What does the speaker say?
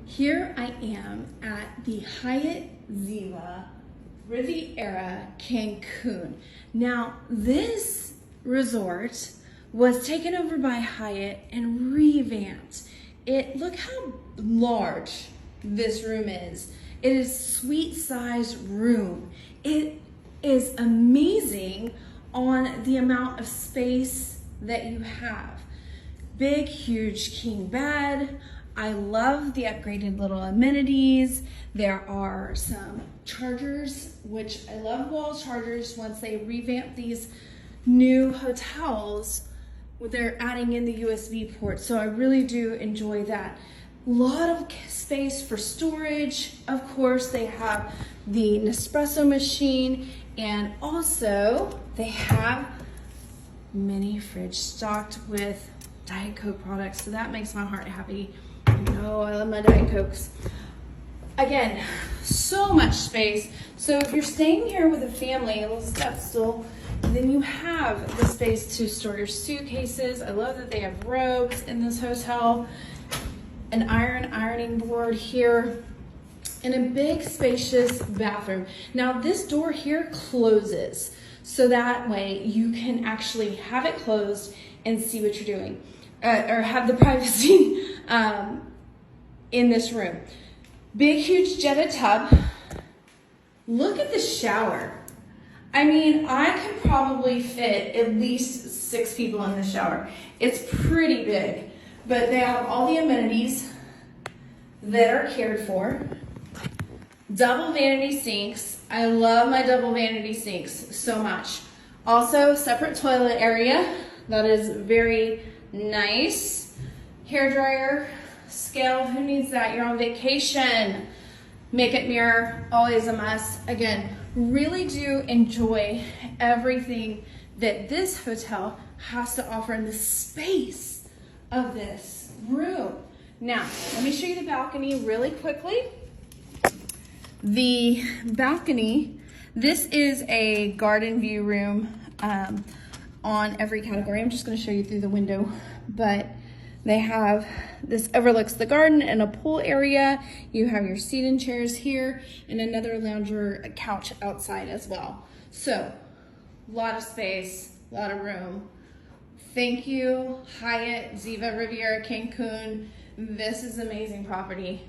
Here I am at the Hyatt Ziva Riviera Cancun. Now, this resort was taken over by Hyatt and revamped. Look how large this room is. It is suite-sized room. It is amazing on the amount of space that you have. Big, huge king bed. I love the upgraded little amenities. There are some chargers, which I love wall chargers. Once they revamp these new hotels, they're adding in the USB port. So I really do enjoy that. A lot of space for storage. Of course, they have the Nespresso machine, and also they have mini fridge stocked with Diet Coke products. So that makes my heart happy. Oh, I love my Diet Cokes. Again, so much space. So if you're staying here with a family, a little step stool, then you have the space to store your suitcases. I love that they have robes in this hotel, an ironing board here, and a big spacious bathroom. Now this door here closes, so that way you can actually have it closed and see what you're doing, or have the privacy in this room. Big, huge jetted tub. Look at the shower. I mean, I could probably fit at least 6 people in the shower. It's pretty big, but they have all the amenities that are cared for. Double vanity sinks. I love my double vanity sinks so much. Also, separate toilet area. That is very nice. Hair dryer, scale, who needs that? You're on vacation. Makeup mirror, always a must. Again, really do enjoy everything that this hotel has to offer in the space of this room. Now, let me show you the balcony really quickly. The balcony, this is a garden view room on every category. I'm just going to show you through the window, but they have this overlooks the garden and a pool area. You have your seat and chairs here and another lounger couch outside as well. So, a lot of space, a lot of room. Thank you, Hyatt Ziva Riviera Cancun. This is amazing property.